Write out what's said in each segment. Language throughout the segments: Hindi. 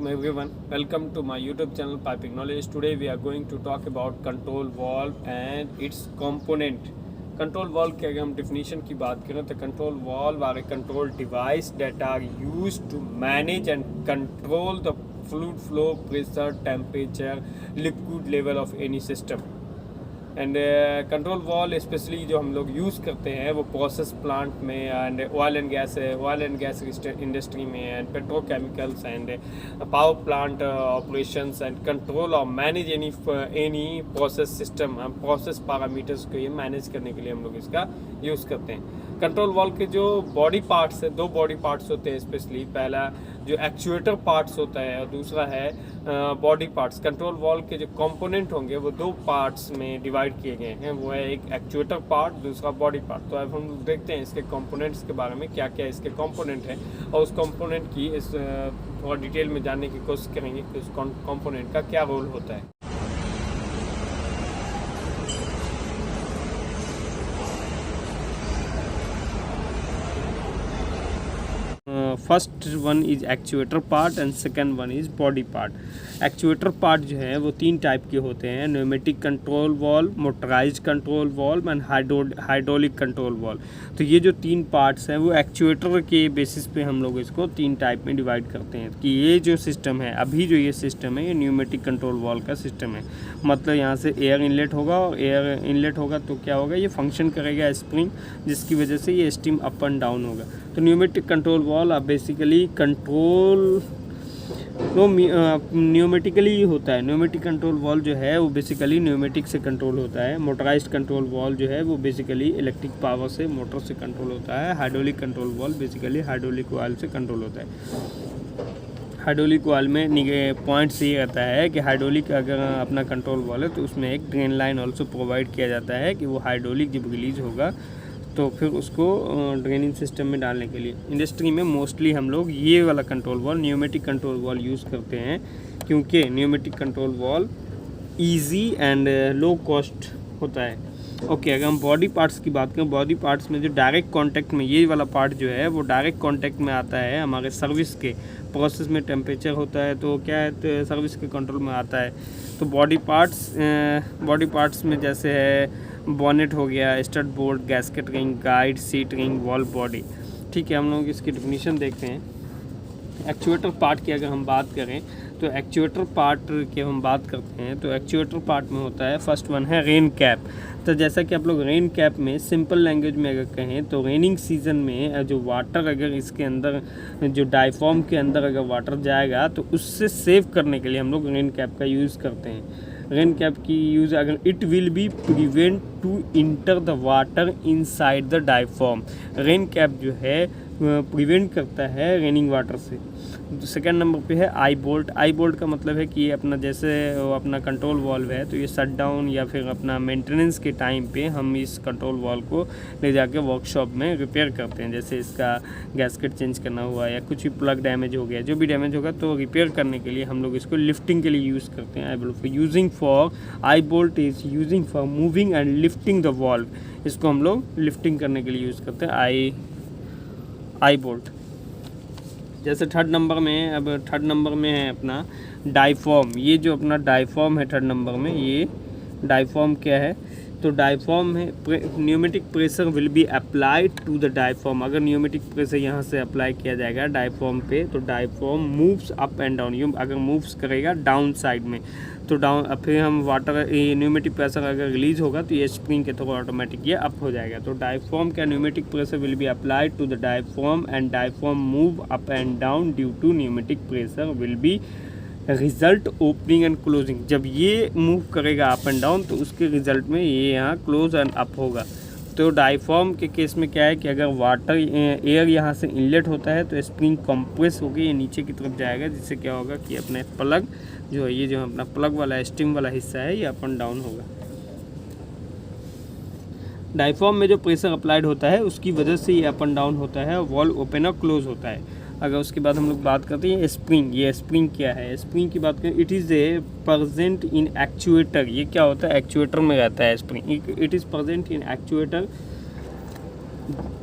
Assalamualaikum everyone. Welcome to my YouTube channel Piping Knowledge. Today we are going to talk about control valve and its component. Control valve की अगर हम definition की बात करें तो control valve are a control device that are used to manage and control the fluid flow, pressure, temperature, liquid level of any system. And control valve specially जो हम लोग यूज़ करते हैं वो प्रोसेस प्लांट में and oil and gas industry में and petrochemicals and power plant operations and control और मैनेज एनी प्रोसेस सिस्टम, हम प्रोसेस पैरामीटर्स को ये मैनेज करने के लिए हम लोग इसका यूज़ करते हैं। कंट्रोल वॉल्व के जो बॉडी पार्ट्स है, दो बॉडी पार्ट्स होते हैं स्पेशली। पहला जो एक्चुएटर पार्ट्स होता है और दूसरा है बॉडी पार्ट्स। कंट्रोल वॉल्व के जो कंपोनेंट होंगे वो दो पार्ट्स में डिवाइड किए गए हैं, वो है एक एक्चुएटर पार्ट, दूसरा बॉडी पार्ट। तो अब हम देखते हैं इसके कंपोनेंट्स के बारे में, क्या क्या इसके कंपोनेंट हैं और उस कंपोनेंट की इस थोड़ा डिटेल में जानने की कोशिश करेंगे कि उस कंपोनेंट का क्या रोल होता है। First one is actuator part and second one is body part. Actuator part जो है वो तीन टाइप के होते हैं, pneumatic control valve, motorised control valve and hydraulic control valve. तो ये जो तीन पार्ट्स हैं वो एक्चुएटर के बेसिस पे हम लोग इसको तीन टाइप में डिवाइड करते हैं कि ये जो सिस्टम है, अभी जो ये सिस्टम है, ये न्यूमेटिक कंट्रोल वॉल्व का सिस्टम है। मतलब यहाँ से एयर इनलेट होगा और एयर इनलेट होगा तो क्या होगा, ये फंक्शन करेगा स्प्रिंग, जिसकी वजह से ये स्टीम अप एंड डाउन होगा। तो pneumatic control valve basically control pneumatically होता है। न्यूमेटिक कंट्रोल वॉल्व जो है वो बेसिकली न्यूमेटिक से कंट्रोल होता है। मोटराइज्ड कंट्रोल वॉल्व जो है वो बेसिकली इलेक्ट्रिक पावर से, मोटर से कंट्रोल होता है। Hydraulic control valve basically hydraulic oil से कंट्रोल होता है। हाइड्रोलिक ऑयल में पॉइंट्स ये रहता है कि हाइड्रोलिक अगर अपना कंट्रोल वॉल्व है तो उसमें एक ड्रेन लाइन ऑल्सो प्रोवाइड किया जाता है कि वो हाइड्रोलिक जब रिलीज होगा तो फिर उसको ड्रेनिंग सिस्टम में डालने के लिए। इंडस्ट्री में मोस्टली हम लोग ये वाला control valve, pneumatic control valve use करते हैं, क्योंकि pneumatic control valve easy and low cost होता है। ओके, अगर हम बॉडी पार्ट्स की बात करें, बॉडी पार्ट्स में जो डायरेक्ट कांटेक्ट में, ये वाला पार्ट जो है वो डायरेक्ट कांटेक्ट में आता है हमारे सर्विस के प्रोसेस में। टेम्परेचर होता है तो क्या है, तो सर्विस के कंट्रोल में आता है। तो बॉडी पार्ट्स में जैसे है बॉनेट हो गया, stud board, gasket ring, guide, seat ring, valve body. ठीक है, हम लोग इसकी डेफिनेशन देखते हैं। एक्चुएटर पार्ट की अगर हम बात करें तो एक्चुएटर पार्ट की हम बात करते हैं तो एक्चुएटर पार्ट में होता है, फर्स्ट वन है रेन कैप। तो जैसा कि आप लोग रेन कैप में सिंपल लैंग्वेज में अगर कहें तो रेनिंग सीजन में जो वाटर अगर इसके अंदर, जो डायफॉर्म के अंदर अगर वाटर जाएगा तो उससे सेव करने के लिए हम लोग रेन कैप का यूज़ करते हैं। रेन कैप की यूज़ अगर, it will be prevent to enter the water inside the diaphragm. Rain cap जो है प्रिवेंट करता है रेनिंग वाटर से। सेकेंड नंबर पे है आई बोल्ट। आई बोल्ट का मतलब है कि ये अपना, जैसे अपना कंट्रोल वॉल्व है तो ये शट डाउन या फिर अपना मेंटेनेंस के टाइम पे हम इस कंट्रोल वॉल्व को ले जाके वर्कशॉप में रिपेयर करते हैं। जैसे इसका गैस्केट चेंज करना हुआ या कुछ भी प्लग डैमेज हो गया, जो भी डैमेज होगा तो रिपेयर करने के लिए हम लोग इसको लिफ्टिंग के लिए यूज़ करते हैं। आई bolt using for, I bolt is using for moving and lifting the valve. इसको हम लोग लिफ्टिंग करने के लिए यूज़ करते हैं आई बोल्ट। जैसे थर्ड नंबर में है अपना डायफॉर्म। ये जो अपना डायफॉर्म है थर्ड नंबर में, ये डायफॉर्म क्या है, तो डायफॉर्म है pneumatic pressure will be applied to the diaphragm. अगर न्यूमेटिक प्रेशर यहाँ से अप्लाई किया जाएगा डायफॉर्म पे तो डायफॉर्म मूव्स अप एंड डाउन। ये अगर मूव्स करेगा डाउन साइड में तो डाउन, फिर हम वाटर, ये न्यूमेटिक प्रेशर अगर रिलीज होगा तो ये स्प्रिंग के थ्रू ऑटोमेटिक ये अप हो जाएगा। तो डायफॉर्म का pneumatic pressure will be applied to the diaphragm and diaphragm move up and down due to pneumatic pressure will be result opening and closing. जब ये मूव करेगा अप एंड डाउन तो उसके रिजल्ट में ये यहाँ क्लोज एंड अप होगा। तो डायफॉर्म के केस में क्या है कि अगर वाटर, एयर यहाँ से इनलेट होता है तो स्प्रिंग कंप्रेस होकर ये नीचे की तरफ जाएगा, जिससे क्या होगा कि अपने प्लग जो है, ये जो अपना प्लग वाला स्टीम वाला हिस्सा है, ये अप एंड डाउन होगा। डायफॉर्म में जो प्रेशर अप्लाइड होता है उसकी वजह से ये अप एंड डाउन होता है और वॉल्व ओपन और क्लोज होता है। अगर उसके बाद हम लोग बात करते हैं स्प्रिंग। ये स्प्रिंग क्या है, स्प्रिंग की बात करें, it is a present in actuator. ये क्या होता है, एक्चुएटर में रहता है spring. It is present in actuator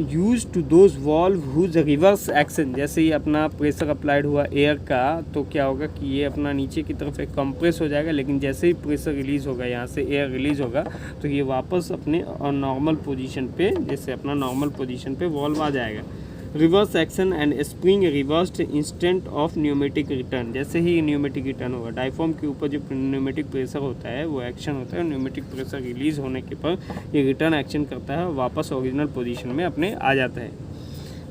use to those valve whose reverse action, जैसे ही अपना प्रेशर अप्लाइड हुआ एयर का तो क्या होगा कि ये अपना नीचे की तरफ एक कंप्रेस हो जाएगा, लेकिन जैसे ही प्रेशर रिलीज़ होगा, यहाँ से एयर रिलीज़ होगा तो ये वापस अपने नॉर्मल पोजीशन पे, जैसे अपना नॉर्मल पोजीशन पे वॉल्व आ जाएगा। Reverse action and spring reversed instant of pneumatic return, जैसे ही न्यूमेटिक रिटर्न होगा डायफ्राम के ऊपर जो न्यूमेटिक प्रेशर होता है वो एक्शन होता है, न्यूमेटिक प्रेशर रिलीज होने के पर ये रिटर्न एक्शन करता है, वापस ओरिजिनल पोजीशन में अपने आ जाता है।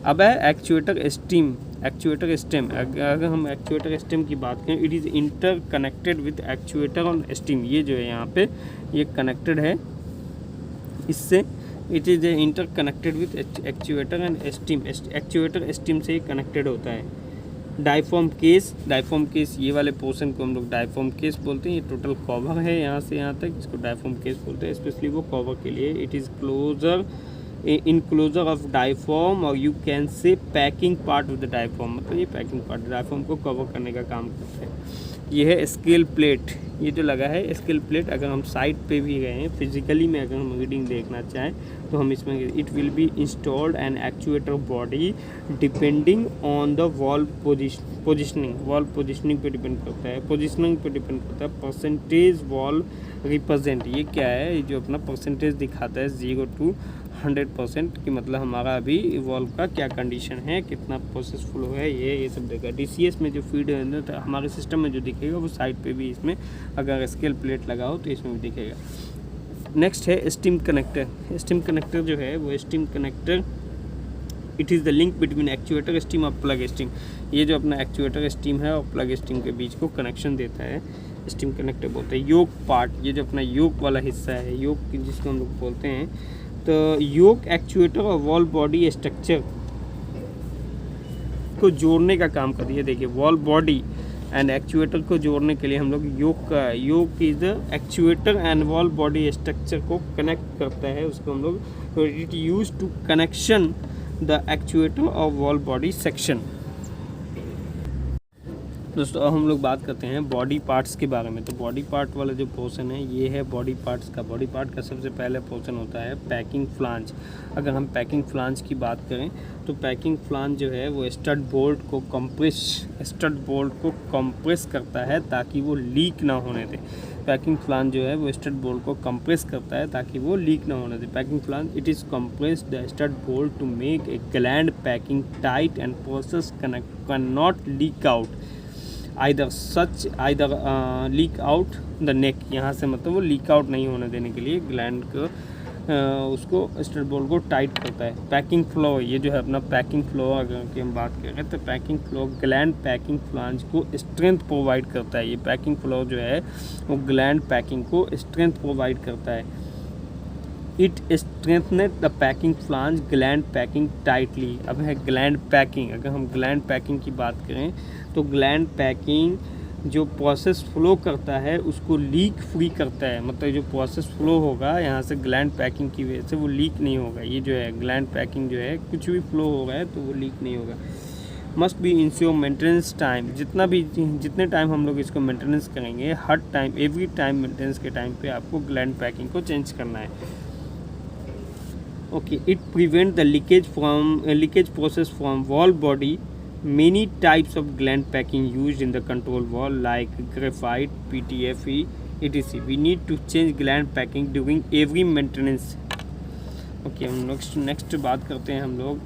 अब है एक्चुएटर स्टीम, एक्चुएटर स्टेम। अगर हम एक्चुएटर स्टेम की बात करें, it is inter connected with actuator on steam, ये जो है यहाँ पे ये कनेक्टेड है इससे, it is inter connected with actuator and steam, actuator steam से कनेक्टेड होता है। डायफ्राम केस, डायफ्राम केस ये वाले पोर्शन को हम लोग डायफ्राम केस बोलते हैं, ये टोटल कवर है यहाँ से यहाँ तक, इसको डायफ्राम केस बोलते हैं, स्पेशली वो कवर के लिए। It is closure enclosure of diaphragm और you can say packing part of the diaphragm, मतलब ये पैकिंग पार्ट डायफ्राम को कवर करने का काम करते हैं। ये है स्केल प्लेट, ये जो लगा है स्केल प्लेट, अगर हम साइड पे भी गए हैं फिजिकली में अगर हम रीडिंग देखना चाहें तो हम इसमें, it will be installed an actuator body depending on the valve positioning, valve positioning पे डिपेंड करता है, पोजिशनिंग पे डिपेंड करता है। परसेंटेज वॉल्व रिप्रेजेंट, ये क्या है, ये जो अपना परसेंटेज दिखाता है 0 to 100% कि मतलब हमारा अभी वॉल्व का क्या कंडीशन है, कितना प्रोसेसफुल हो है, ये सब देगा। DCS में जो फीड है तो हमारे सिस्टम में जो दिखेगा वो साइड पे भी इसमें अगर स्केल प्लेट लगाओ तो इसमें भी दिखेगा। नेक्स्ट है स्टीम कनेक्टर। स्टीम कनेक्टर जो है वो steam connector, it is the link between actuator steam और प्लग स्टीम, ये जो अपना एक्चुएटर स्टीम है और प्लग स्टीम के बीच को कनेक्शन देता है, स्टीम कनेक्टर बोलते हैं। योक पार्ट, ये जो अपना योक वाला हिस्सा है, योक जिसको हम लोग बोलते हैं, तो योक एक्चुएटर और वॉल्व बॉडी स्ट्रक्चर को जोड़ने का काम करती है। देखिए वॉल्व बॉडी एंड एक्चुएटर को जोड़ने के लिए हम लोग yoke is the actuator and valve body structure को कनेक्ट करता है, उसको हम लोग, it use to connection the actuator और वॉल्व बॉडी सेक्शन। दोस्तों अब हम लोग बात करते हैं बॉडी पार्ट्स के बारे में। तो बॉडी पार्ट वाला जो पोर्शन है ये है बॉडी पार्ट्स का। बॉडी पार्ट का सबसे पहले पोर्शन होता है पैकिंग फ्लांज। अगर हम पैकिंग फ्लांज की बात करें तो पैकिंग फ्लांज जो है वो स्टड बोल्ट को कंप्रेस करता है ताकि वो लीक ना होने दे। पैकिंग फ्लांज जो है वो स्टड बोल्ट को कंप्रेस करता है ताकि वो लीक ना होने दे। Packing flange, it is compress the stud bolt to make a gland packing tight and process cannot leak out either leak out the neck. यहाँ से मतलब वो लीक आउट नहीं होने देने के लिए ग्लैंड को उसको स्टड बोल्ट को टाइट करता है। पैकिंग फ्लो, ये जो है अपना पैकिंग फ्लो अगर की हम बात करें तो packing flow gland packing flange को स्ट्रेंथ प्रोवाइड करता है। ये पैकिंग फ्लो जो है वो ग्लैंड पैकिंग को स्ट्रेंथ प्रोवाइड करता है। It strengthened the packing flange gland packing tightly. अब है ग्लैंड पैकिंग। अगर हम ग्लैंड पैकिंग की बात करें तो ग्लैंड पैकिंग जो प्रोसेस फ्लो करता है उसको लीक फ्री करता है। मतलब जो प्रोसेस फ्लो होगा यहाँ से ग्लैंड पैकिंग की वजह से वो लीक नहीं होगा। ये जो है ग्लैंड पैकिंग जो है कुछ भी फ्लो हो रहा है तो वो लीक नहीं होगा। Must be ensure maintenance time, जितने टाइम हम लोग इसको मेंटेनेंस करेंगे, हर टाइम एवरी टाइम मेंटेनेंस के टाइम पे आपको ग्लैंड पैकिंग को चेंज करना है। Okay, it prevent the leakage process from valve body. Many types of gland packing used in the control valve like graphite, PTFE, etc. We need to change gland packing during every maintenance. Okay, हम नेक्स्ट बात करते हैं हम लोग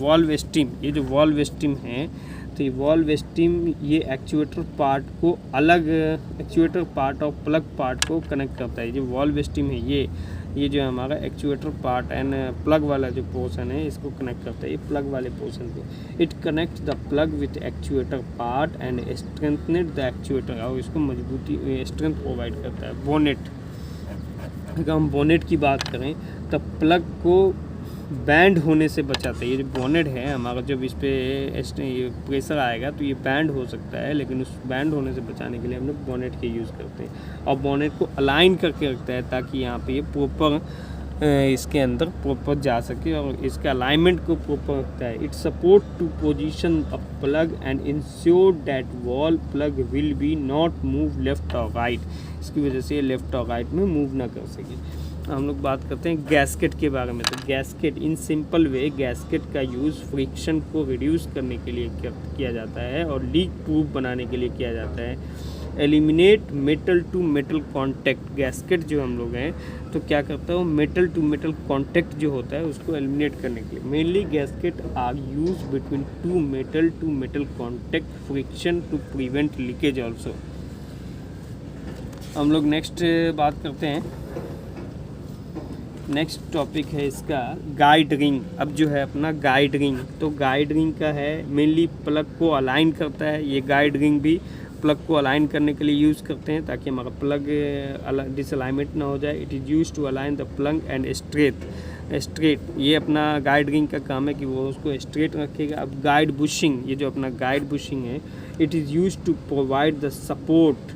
वॉल्व स्टीम। ये जो वॉल्व स्टीम है तो ये वॉल्व स्टीम ये एक्चुएटर पार्ट को अलग, एक्चुएटर पार्ट और प्लग पार्ट को कनेक्ट करता है। जो वॉल्व स्टीम है ये जो हमारा एक्चुएटर पार्ट एंड प्लग वाला जो पोर्शन है इसको कनेक्ट करता है, ये प्लग वाले पोर्शन को। It connect the plug with actuator part and strengthened the actuator, और इसको मजबूती स्ट्रेंथ प्रोवाइड करता है। बोनेट, अगर हम बोनेट की बात करें तो प्लग को बैंड होने से बचाता है। ये जो बोनेट है हमारा, जब इस पर प्रेशर आएगा तो ये बैंड हो सकता है, लेकिन उस बैंड होने से बचाने के लिए हम लोग बोनेट के यूज़ करते हैं। और बोनेट को अलाइन करके रखता है ताकि यहाँ पे ये प्रॉपर इसके अंदर प्रॉपर जा सके और इसके अलाइनमेंट को प्रॉपर रखता है। It support to position a plug and ensure that valve plug will be not move left और राइट। इसकी वजह से ये लेफ्ट और राइट में मूव ना कर सके। हम लोग बात करते हैं गैस्केट के बारे में। तो gasket in simple way, gasket का यूज़ फ्रिक्शन को रिड्यूस करने के लिए किया जाता है और लीक प्रूफ बनाने के लिए किया जाता है। Eliminate metal to metal contact, gasket जो हम लोग हैं तो क्या करता है वो मेटल टू मेटल कॉन्टैक्ट जो होता है उसको एलिमिनेट करने के लिए। Mainly gasket are use between two metal contact friction to prevent leakage also. हम लोग नेक्स्ट बात करते हैं, नेक्स्ट टॉपिक है इसका गाइड रिंग। अब जो है अपना गाइड रिंग, तो गाइड रिंग का है मेनली प्लग को अलाइन करता है। ये गाइड रिंग भी प्लग को अलाइन करने के लिए यूज़ करते हैं ताकि हमारा प्लग डिसअलाइनमेंट ना हो जाए। It is use to align the plug and straight. ये अपना गाइड रिंग का काम है कि वो उसको स्ट्रेट रखेगा। अब गाइड बुशिंग, ये जो अपना गाइड बुशिंग है, it is use to provide the support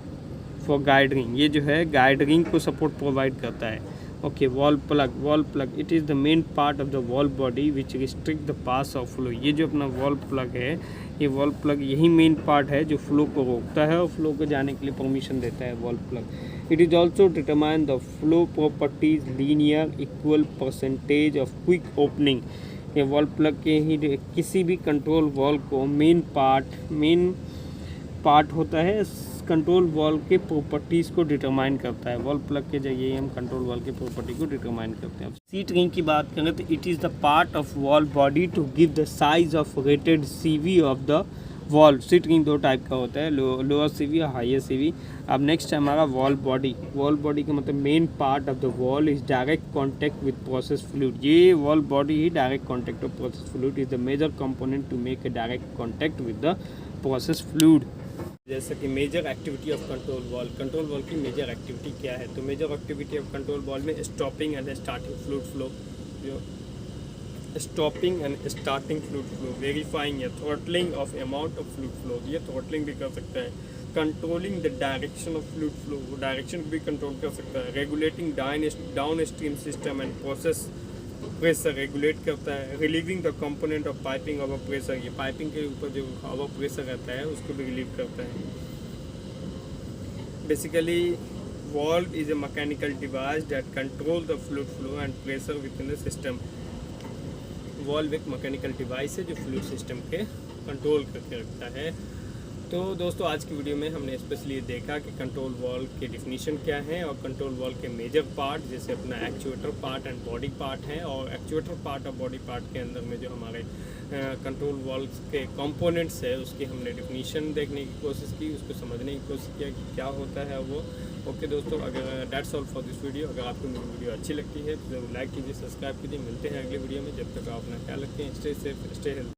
for guide ring. ये जो है गाइड रिंग को सपोर्ट प्रोवाइड करता है। Okay, valve plug it is the main part of the valve body which restrict the pass of flow. ये जो अपना वॉल प्लग है, ये वॉल प्लग यही मेन पार्ट है जो फ्लो को रोकता है और फ्लो को जाने के लिए परमिशन देता है valve plug. It is also determine the flow properties, linear, equal, percentage of quick opening. ये वॉल प्लग के ही किसी भी कंट्रोल वॉल को मेन पार्ट होता है, कंट्रोल वॉल के प्रॉपर्टीज़ को डिटरमाइन करता है। वॉल प्लग के जरिए हम कंट्रोल वॉल के प्रॉपर्टी को डिटरमाइन करते हैं। सीट रिंग की बात करें तो it is the part of valve body to give the size of rated CV of the valve. Seat ring दो टाइप का होता है, लोअर CV और हायर CV। अब नेक्स्ट है हमारा वॉल बॉडी। वॉल बॉडी का मतलब main part of the valve is direct contact with process fluid. ये वॉल बॉडी ही direct contact of process fluid is the major component to make a direct contact with the process fluid. जैसा कि major activity of control valve की मेजर एक्टिविटी क्या है, तो major activity of control valve में stopping and starting fluid flow, stopping and starting fluid flow, verifying या throttling of amount of fluid flow, ये थ्रॉटलिंग भी कर सकता है। Controlling the direction of fluid flow, वो डायरेक्शन भी कंट्रोल कर सकता है। Regulating downstream system and process pressure, regulate करता है। Relieving the component of piping over pressure, ये पाइपिंग के ऊपर जो ओवर प्रेशर रहता है उसको भी रिलीव करता है। Basically valve is a mechanical device that control the fluid flow and pressure within the system। valve एक मैकेनिकल डिवाइस है जो फ्लूइड सिस्टम के कंट्रोल करके रखता है। तो दोस्तों आज की वीडियो में हमने स्पेशली देखा कि कंट्रोल वॉल्व के डिफिनीशन क्या है और कंट्रोल वॉल्व के मेजर पार्ट जैसे अपना actuator part and body part है, और एक्चुएटर पार्ट और बॉडी पार्ट के अंदर में जो हमारे कंट्रोल वॉल्व के कंपोनेंट्स है उसकी हमने डिफिनीशन देखने की कोशिश की, उसको समझने की कोशिश किया कि क्या होता है वो। ओके दोस्तों, अगर that's all for this video. अगर आपको मेरी वीडियो अच्छी लगती है तो जरूर लाइक कीजिए, सब्सक्राइब कीजिए। मिलते हैं अगले वीडियो में, जब तक आप अपना ख्याल रखें। Stay safe, stay health.